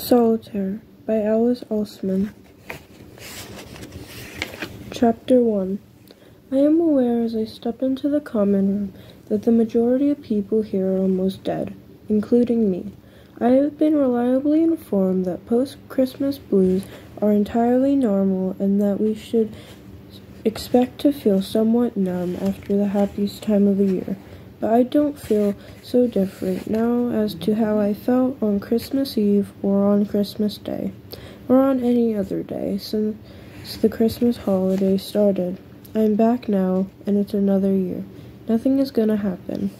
Solitaire by Oseman. Chapter 1. I am aware as I step into the common room that the majority of people here are almost dead, including me. I have been reliably informed that post-Christmas blues are entirely normal and that we should expect to feel somewhat numb after the happiest time of the year. But I don't feel so different now as to how I felt on Christmas Eve or on Christmas Day, or on any other day since the Christmas holiday started. I'm back now, and it's another year. Nothing is gonna happen.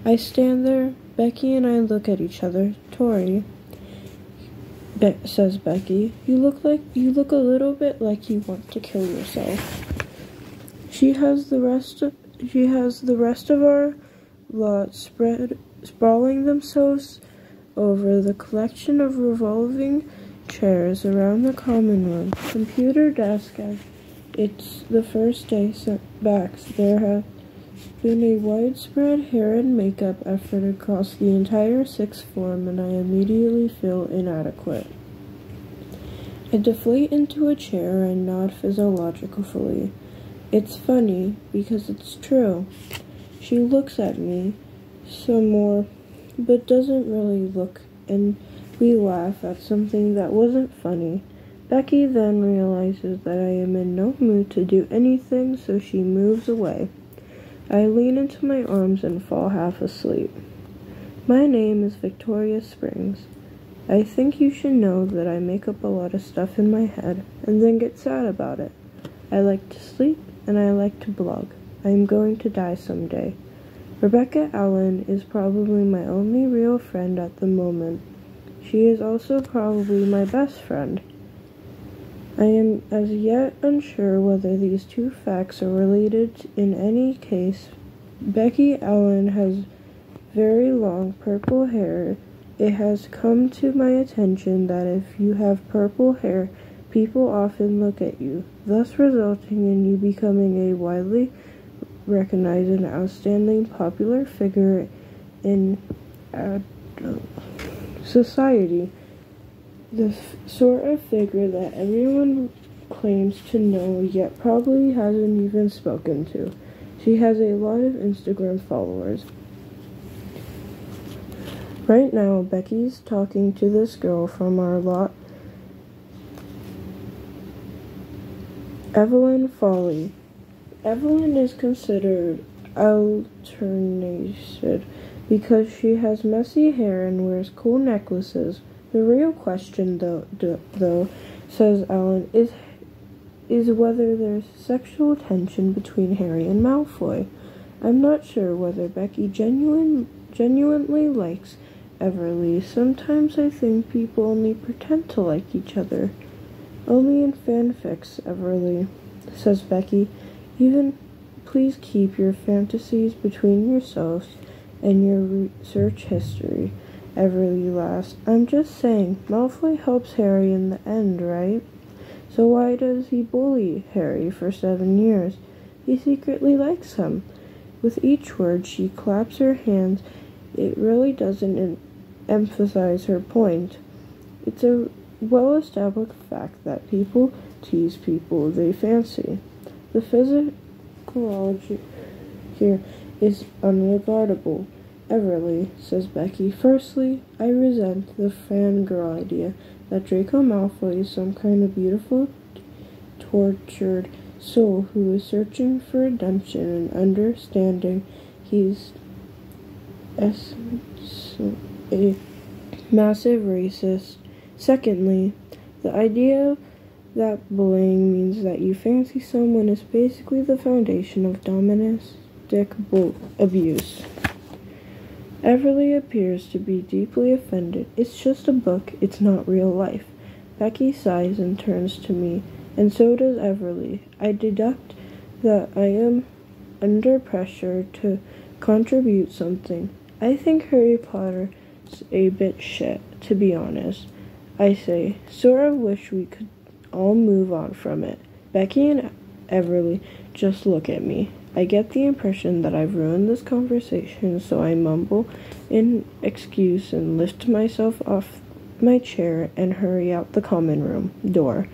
I stand there. Becky and I look at each other. Tori, says Becky, you look a little bit like you want to kill yourself. She has the rest of our lot sprawling themselves over the collection of revolving chairs around the common room. Computer desk as it's the first day back. There has been a widespread hair and makeup effort across the entire sixth form, and I immediately feel inadequate. I deflate into a chair and nod physiologically. It's funny, because it's true. She looks at me some more, but doesn't really look, and we laugh at something that wasn't funny. Becky then realizes that I am in no mood to do anything, so she moves away. I lean into my arms and fall half asleep. My name is Victoria Springs. I think you should know that I make up a lot of stuff in my head, and then get sad about it. I like to sleep, and I like to blog. I am going to die someday. Rebecca Allen is probably my only real friend at the moment. She is also probably my best friend. I am as yet unsure whether these two facts are related. In any case, Becky Allen has very long purple hair. It has come to my attention that if you have purple hair, people often look at you, thus resulting in you becoming a widely recognized and outstanding popular figure in society. The sort of figure that everyone claims to know yet probably hasn't even spoken to. She has a lot of Instagram followers. Right now, Becky's talking to this girl from our lot, Evelyn Foley. Evelyn is considered alternated because she has messy hair and wears cool necklaces. The real question, though, says Ellen, is whether there's sexual tension between Harry and Malfoy. I'm not sure whether Becky genuinely likes Everly. Sometimes I think people only pretend to like each other. Only in fanfics, Everly, says Becky. Please keep your fantasies between yourselves and your research history. Everly laughs. I'm just saying, Malfoy helps Harry in the end, right? So why does he bully Harry for 7 years? He secretly likes him. With each word, she claps her hands. It really doesn't emphasize her point. It's a well-established fact that people tease people they fancy. The physiology here is unregardable. Everly, says Becky. Firstly, I resent the fangirl idea that Draco Malfoy is some kind of beautiful, tortured soul who is searching for redemption and understanding he's a massive racist. Secondly, the idea that bullying means that you fancy someone is basically the foundation of domestic abuse. Everly appears to be deeply offended. It's just a book, it's not real life. Becky sighs and turns to me, and so does Everly. I deduct that I am under pressure to contribute something. I think Harry Potter's a bit shit, to be honest. I say, sort of wish we could all move on from it. Becky and Everly just look at me. I get the impression that I've ruined this conversation, so I mumble in excuse and lift myself off my chair and hurry out the common room door.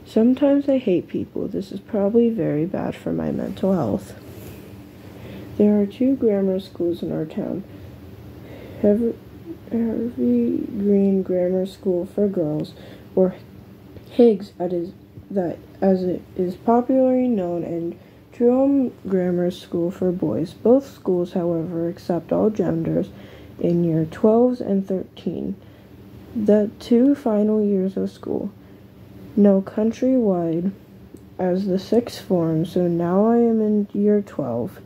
Sometimes I hate people. This is probably very bad for my mental health. There are 2 grammar schools in our town. Heavy Green Grammar School for girls, or Higgs as it is popularly known, and True Grammar School for boys. Both schools, however, accept all genders in year 12s and 13, the 2 final years of school. No countrywide as the 6th form, so now I am in year 12.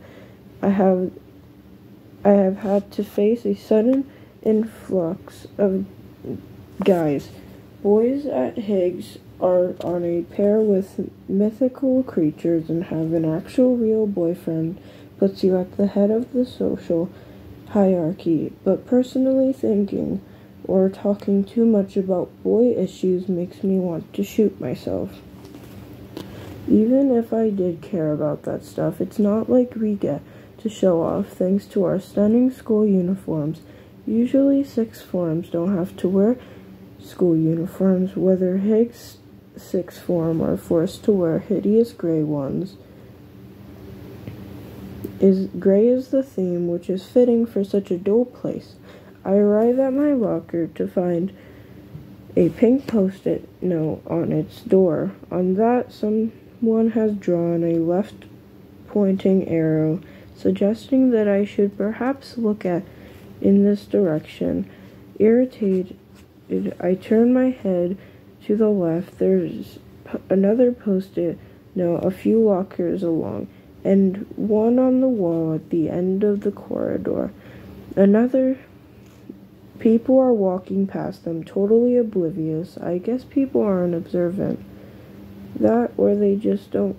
I have had to face a sudden influx of guys. Boys at Higgs are on a pair with mythical creatures and have an actual real boyfriend, puts you at the head of the social hierarchy. But personally thinking or talking too much about boy issues makes me want to shoot myself. Even if I did care about that stuff, it's not like we get to show off thanks to our stunning school uniforms. Usually 6th forms don't have to wear school uniforms, whether Higgs 6th form are forced to wear hideous gray ones. Gray is the theme, which is fitting for such a dull place. I arrive at my locker to find a pink post-it note on its door. On that, someone has drawn a left-pointing arrow, suggesting that I should perhaps look in this direction. Irritated, I turn my head to the left. There's another post-it note a few lockers along, and one on the wall at the end of the corridor. People are walking past them, totally oblivious. I guess people aren't observant. That, or they just don't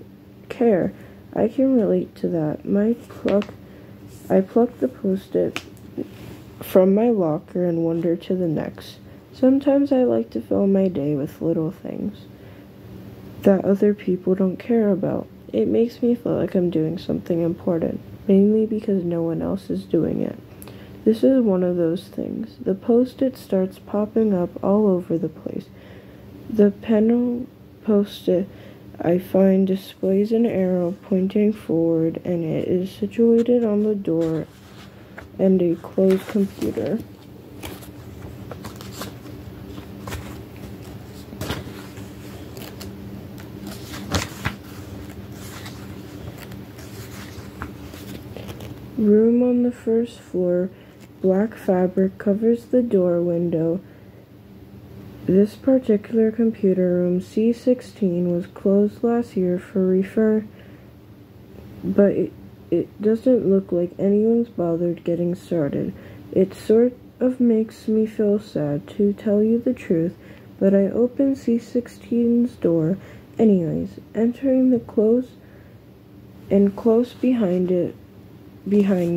care. I can relate to that. I pluck the post-it from my locker and wander to the next. Sometimes I like to fill my day with little things that other people don't care about. It makes me feel like I'm doing something important, mainly because no one else is doing it. This is one of those things. The post-it starts popping up all over the place. The pen post-it I find displays an arrow pointing forward, and it is situated on the door and a closed computer. Room on the first floor. Black fabric covers the door window. This particular computer room, C16, was closed last year for but it doesn't look like anyone's bothered getting started. It sort of makes me feel sad, to tell you the truth, but I open C16's door anyways, entering the close behind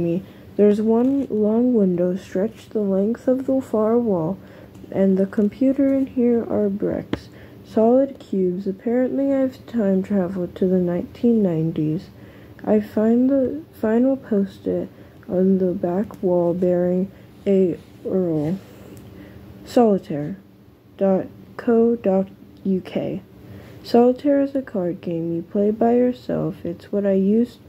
me. There's one long window stretched the length of the far wall, and the computer in here are bricks, solid cubes. Apparently I've time traveled to the 1990s. I find the final post-it on the back wall bearing a URL, solitaire.co.uk. Solitaire is a card game you play by yourself. It's what I used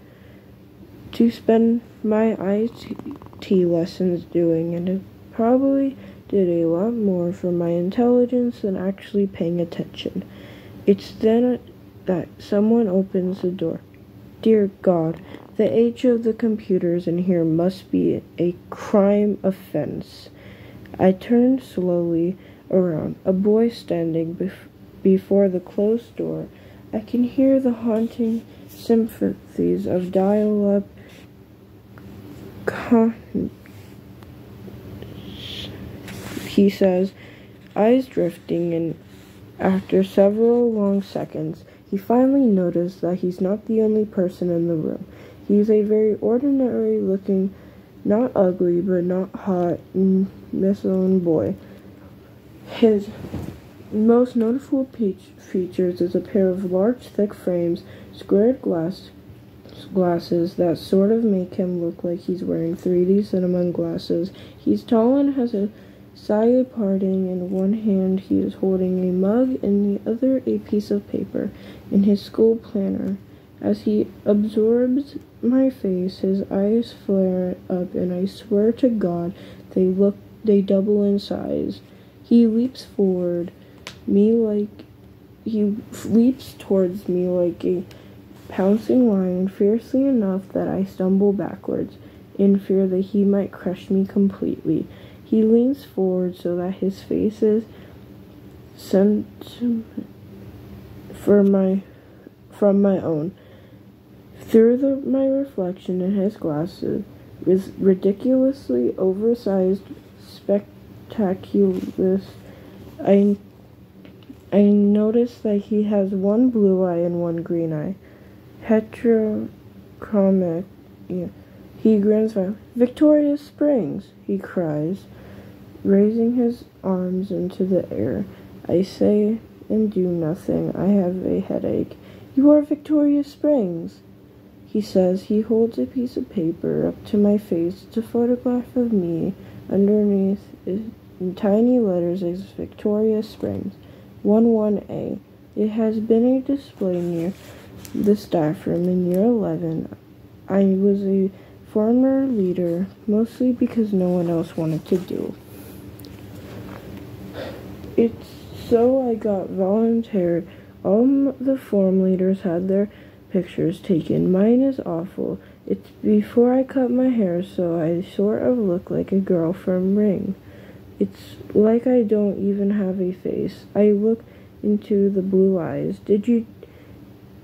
to spend my IT lessons doing, and it probably did a lot more for my intelligence than actually paying attention. It's then that someone opens the door. Dear God, the age of the computers in here must be a crime offense. I turn slowly around. A boy standing before the closed door. I can hear the haunting sympathies of dial-up he says, eyes drifting, and after several long seconds, he finally noticed that he's not the only person in the room. He's a very ordinary looking, not ugly, but not hot, Michelin boy. His most notable features is a pair of large, thick frames, squared glasses that sort of make him look like he's wearing 3D cinema glasses. He's tall and has a Saya parting. In one hand he is holding a mug, in the other a piece of paper, in his school planner. As he absorbs my face, his eyes flare up, and I swear to God, they double in size. He leaps towards me like a pouncing lion, fiercely enough that I stumble backwards, in fear that he might crush me completely. He leans forward so that his face is sent from my own. Through my reflection in his glasses, with ridiculously oversized spectacles, I notice that he has one blue eye and one green eye. Heterochromic. Yeah. He grins by. Victoria Springs, he cries, raising his arms into the air. I say and do nothing. I have a headache. You are Victoria Springs, he says. He holds a piece of paper up to my face. It's a photograph of me. Underneath, in tiny letters, is Victoria Springs, 11A. It has been a display near the staff room in year 11. I was a former leader, mostly because no one else wanted to do. It's so I got volunteered. All the form leaders had their pictures taken. Mine is awful. It's before I cut my hair, so I sort of look like a girl from Ring. It's like I don't even have a face. I look into the blue eyes. Did you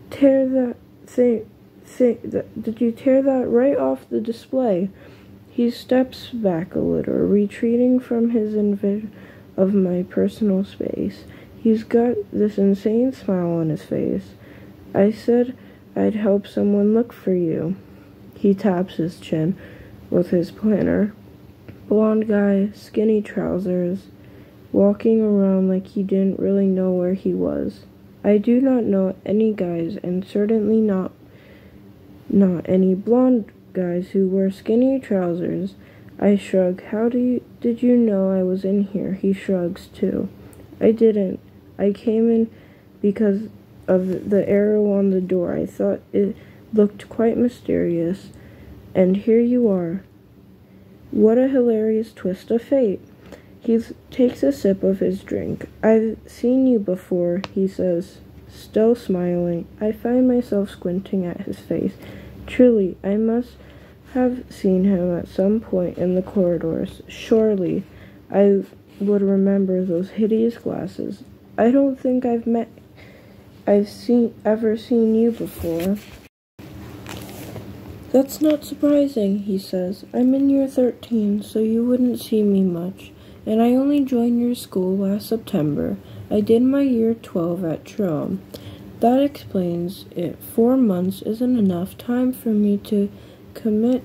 tear that right off the display? He steps back a little, retreating from his invasion of my personal space. He's got this insane smile on his face. I said I'd help someone look for you. He taps his chin with his planner. Blonde guy, skinny trousers, walking around like he didn't really know where he was. I do not know any guys, and certainly not any blonde guys who wear skinny trousers. I shrug. Did you know I was in here? He shrugs too. I didn't. I came in because of the arrow on the door. I thought it looked quite mysterious. And here you are. What a hilarious twist of fate. He takes a sip of his drink. I've seen you before, he says, still smiling. I find myself squinting at his face. Truly, I must have seen him at some point in the corridors. Surely, I would remember those hideous glasses. I don't think I've ever seen you before. That's not surprising, he says. I'm in year 13, so you wouldn't see me much. And I only joined your school last September. I did my year 12 at Jerome. That explains it. 4 months isn't enough time for me to commit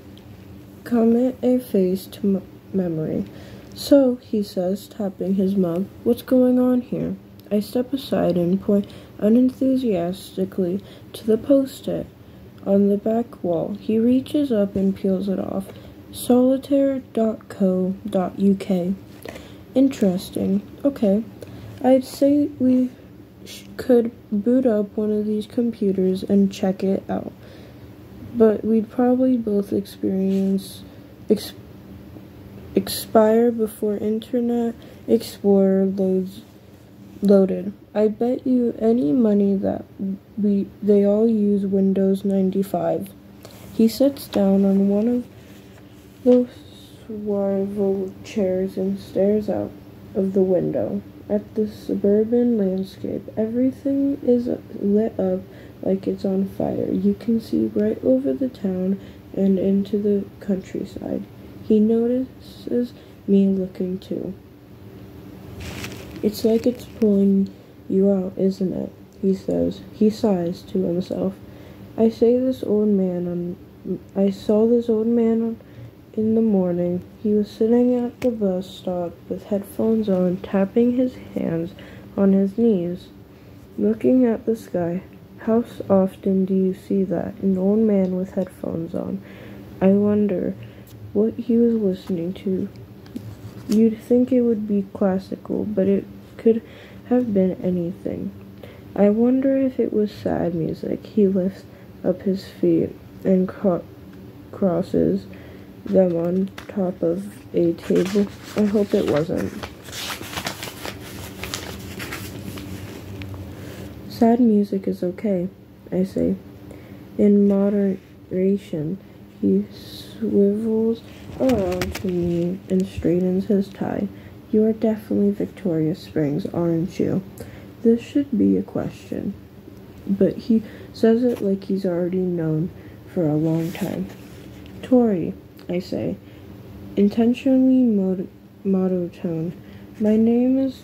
a face to memory. So, he says, tapping his mug, what's going on here? I step aside and point unenthusiastically to the post-it on the back wall. He reaches up and peels it off. solitaire.co.uk. Interesting. Okay. I'd say we could boot up one of these computers and check it out. But we'd probably both expire before Internet Explorer loaded. I bet you any money that they all use Windows 95. He sits down on one of those swivel chairs and stares out of the window at the suburban landscape. Everything is lit up like it's on fire. You can see right over the town and into the countryside. He notices me looking too. It's like it's pulling you out, isn't it? He says. He sighs to himself. I saw this old man in the morning. He was sitting at the bus stop with headphones on, tapping his hands on his knees, looking at the sky. How often do you see that? An old man with headphones on. I wonder what he was listening to. You'd think it would be classical, but it could have been anything. I wonder if it was sad music. He lifts up his feet and crosses them on top of a table. I hope it wasn't. Sad music is okay, I say. In moderation. He swivels around to me and straightens his tie. You are definitely Victoria Springs, aren't you? This should be a question. But he says it like he's already known for a long time. Tori, I say, intentionally monotone. My name is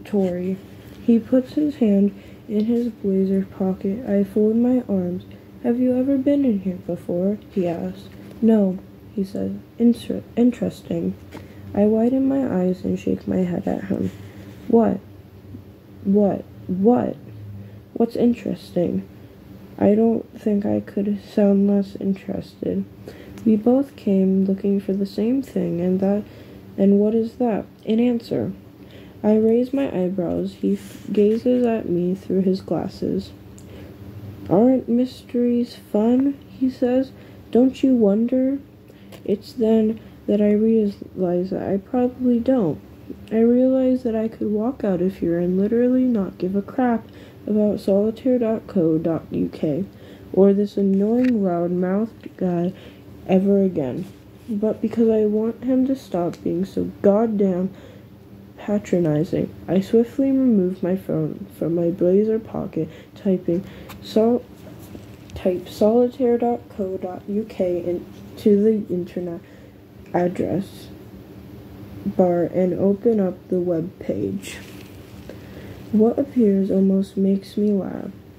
Tori. He puts his hand in his blazer pocket. I fold my arms. Have you ever been in here before? He asks. No, he says. Interesting. I widen my eyes and shake my head at him. What? What's interesting? I don't think I could sound less interested. We both came looking for the same thing, and what is that? An answer. I raise my eyebrows. He gazes at me through his glasses. Aren't mysteries fun? He says. Don't you wonder? It's then that I realize that I probably don't. I realize that I could walk out of here and literally not give a crap about solitaire.co.uk or this annoying loud-mouthed guy ever again. But because I want him to stop being so goddamn patronizing, I swiftly remove my phone from my blazer pocket, type solitaire.co.uk into the internet address bar and open up the web page. What appears almost makes me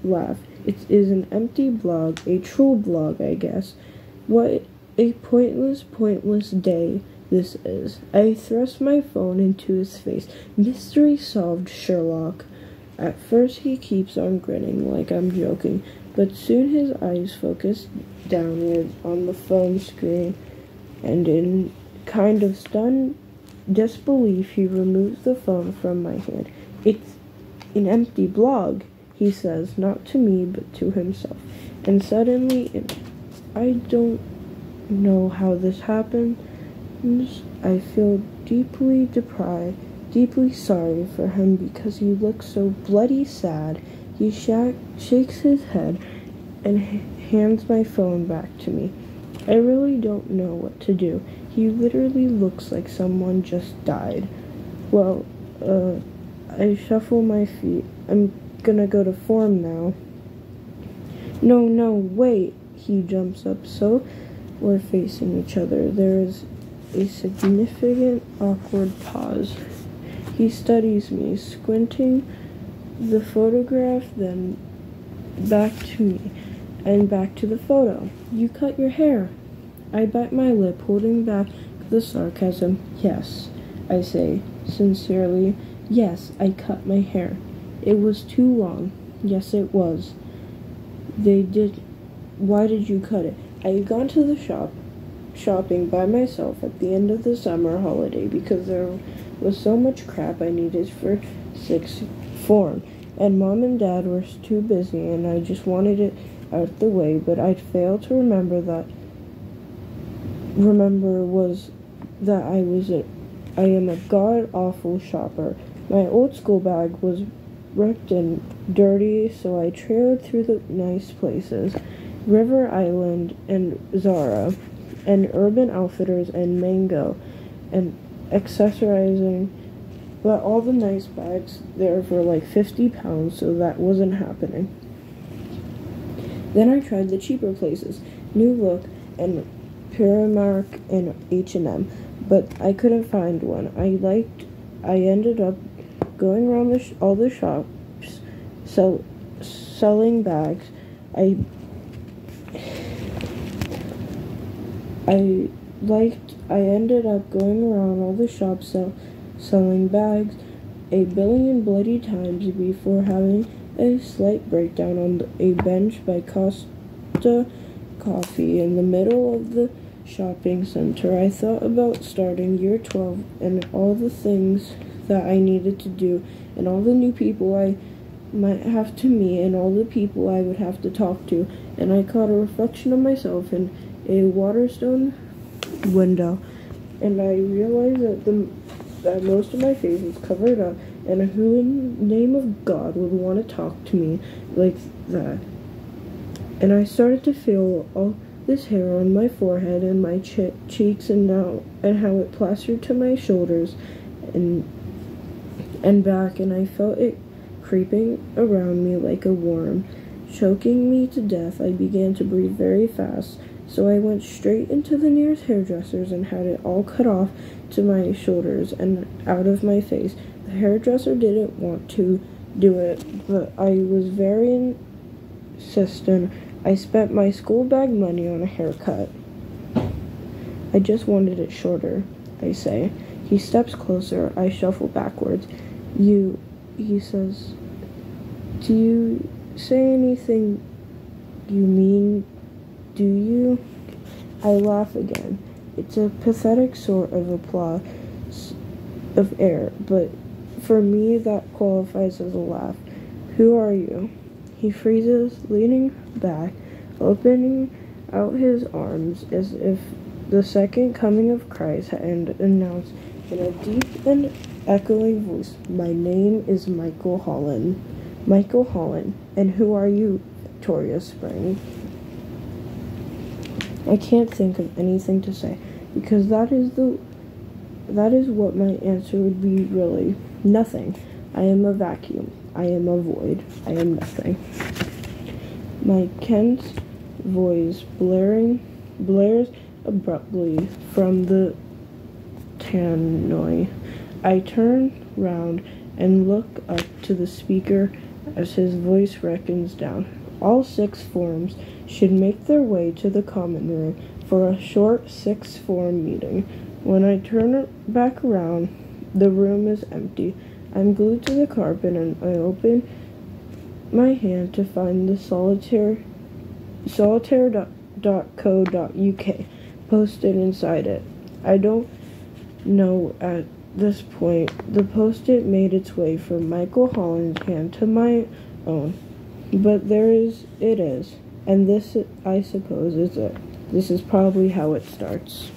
laugh. It is an empty blog, a troll blog, I guess. What a pointless day this is. I thrust my phone into his face. Mystery solved, Sherlock. At first he keeps on grinning like I'm joking, but soon his eyes focus downward on the phone screen, and in kind of stunned disbelief he removes the phone from my hand. It's an empty blog, he says, not to me but to himself. And suddenly, I don't know how this happened. I feel deeply sorry for him because he looks so bloody sad. He shakes his head and hands my phone back to me. I really don't know what to do. He literally looks like someone just died. Well, I shuffle my feet. I'm gonna go to form now. No, wait. He jumps up, so we're facing each other. There is a significant, awkward pause. He studies me, squinting the photograph, then back to me, and back to the photo. You cut your hair. I bite my lip, holding back the sarcasm. Yes, I say, sincerely. Yes, I cut my hair. It was too long. Yes, it was. Why did you cut it? I had gone to the shopping by myself at the end of the summer holiday because there was so much crap I needed for sixth form, and Mom and Dad were too busy, and I just wanted it out of the way, but I'd failed to remember I am a god-awful shopper. My old school bag was ripped and dirty, so I trailed through the nice places, River Island and Zara, and Urban Outfitters and Mango, and accessorizing, but all the nice bags there for like 50 pounds, so that wasn't happening. Then I tried the cheaper places, New Look and Primark and H&M, but I couldn't find one I ended up going around all the shops selling bags. I ended up going around all the shops selling bags a billion bloody times before having a slight breakdown on a bench by Costa Coffee in the middle of the shopping center, I thought about starting year 12 and all the things that I needed to do and all the new people I might have to meet and all the people I would have to talk to, and I caught a reflection of myself in a Waterstone window, and I realized that most of my face was covered up, and who in the name of God would want to talk to me like that? And I started to feel all this hair on my forehead and my cheeks and how it plastered to my shoulders and back, and I felt it creeping around me like a worm, choking me to death. I began to breathe very fast, so I went straight into the nearest hairdresser's and had it all cut off to my shoulders and out of my face. The hairdresser didn't want to do it, but I was very insistent. I spent my school bag money on a haircut. I just wanted it shorter, I say. He steps closer. I shuffle backwards. He says, "Do you say anything you mean, do you?" I laugh again. It's a pathetic sort of applause of air, but for me that qualifies as a laugh. "Who are you?" He freezes, leaning back, opening out his arms as if the second coming of Christ had announced in a deep and echoing voice, "My name is Michael Holden." Michael Holden. "And who are you, Victoria Spring?" I can't think of anything to say, because that is what my answer would be really. Nothing. I am a vacuum. I am a void. I am nothing. My Kent's voice blares abruptly from the tannoy. I turn round and look up to the speaker as his voice reckons down. All sixth forms should make their way to the common room for a short sixth form meeting. When I turn back around, the room is empty. I'm glued to the carpet and I open my hand to find the solitaire.co.uk posted inside it. I don't know at this point. The post-it made its way from Michael Holland's hand to my own. But it is. And this, I suppose, is it. This is probably how it starts.